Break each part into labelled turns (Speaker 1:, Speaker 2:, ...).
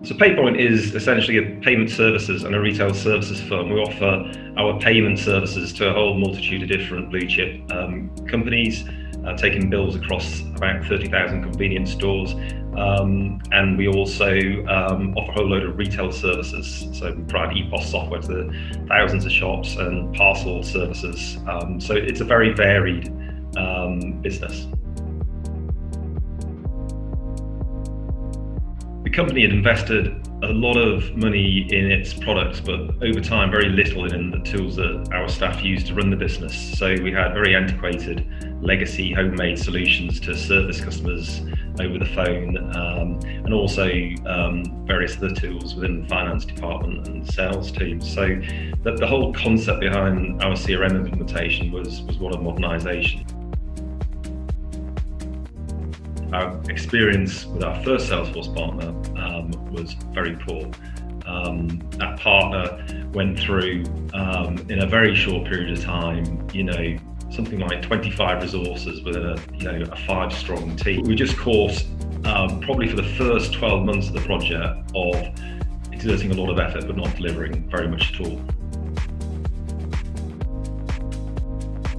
Speaker 1: So PayPoint is essentially a payment services and a retail services firm. We offer our payment services to a whole multitude of different blue chip companies, taking bills across about 30,000 convenience stores. And we also offer a whole load of retail services. So we provide EPOS software to thousands of shops and parcel services. So it's a very varied business. The company had invested a lot of money in its products, but over time, very little in the tools that our staff use to run the business. So we had very antiquated, legacy, homemade solutions to service customers over the phone, and also various other tools within the finance department and sales teams. So the whole concept behind our CRM implementation was one of modernisation. Our experience with our first Salesforce partner was very poor. That partner went through, in a very short period of time, something like 25 resources with a 5-strong team. We just caught, probably for the first 12 months of the project, of exerting a lot of effort but not delivering very much at all.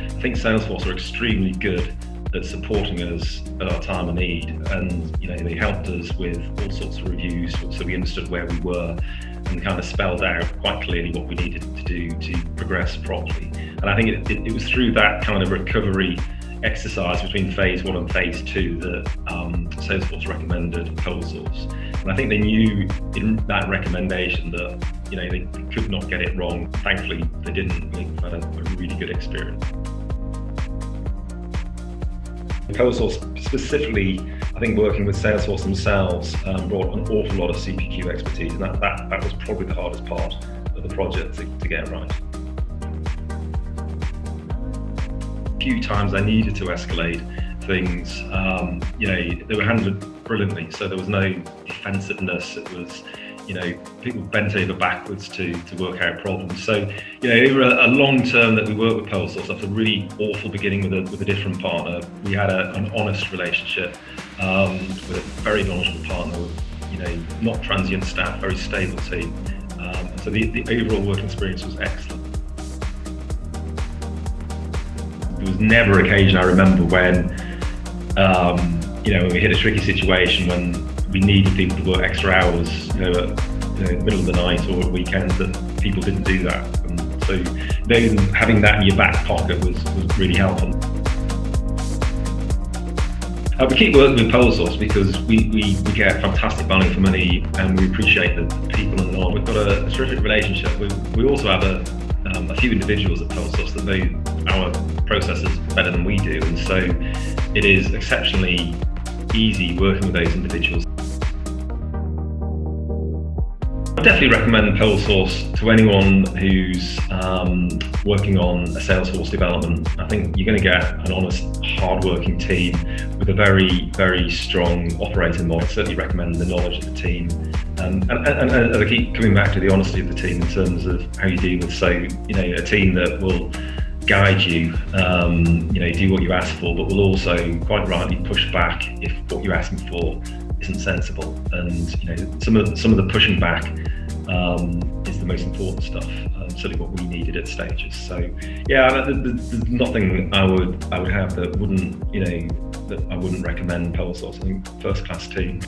Speaker 1: I think Salesforce are extremely good at supporting us at our time of need, and they helped us with all sorts of reviews, so we understood where we were and kind of spelled out quite clearly what we needed to do to progress properly. And I think it was through that kind of recovery exercise between phase 1 and phase 2 that Salesforce recommended PolSource. And I think they knew in that recommendation that they could not get it wrong. Thankfully, they didn't. We had a really good experience. PolSource specifically, I think working with Salesforce themselves, brought an awful lot of CPQ expertise, and that was probably the hardest part of the project to get right. A few times I needed to escalate things, they were handled brilliantly, so there was no defensiveness. It was, people bent over backwards to work out problems. So, over a long term that we worked with PolSource, after a really awful beginning with a different partner, we had an honest relationship with a very knowledgeable partner, with, not transient staff, very stable team. So the overall working experience was excellent. There was never an occasion I remember when, when we hit a tricky situation when we needed people to work extra hours, in the middle of the night or at weekends, that people didn't do that. And so having that in your back pocket was really helpful. We keep working with PolSource because we get fantastic value for money, and we appreciate the people and all. We've got a terrific relationship. We also have a few individuals at PolSource that know our processes better than we do, and so it is exceptionally easy working with those individuals. I definitely recommend PolSource to anyone who's working on a Salesforce development. I think you're going to get an honest, hard-working team with a very, very strong operating model. I certainly recommend the knowledge of the team, and as I keep coming back to the honesty of the team in terms of how you deal with, a team that will guide you, do what you ask for, but will also quite rightly push back if what you're asking for isn't sensible. And some of the pushing back is the most important stuff. Certainly what we needed at stages. So yeah, there's nothing I would have that wouldn't recommend PolSource. I think first class team.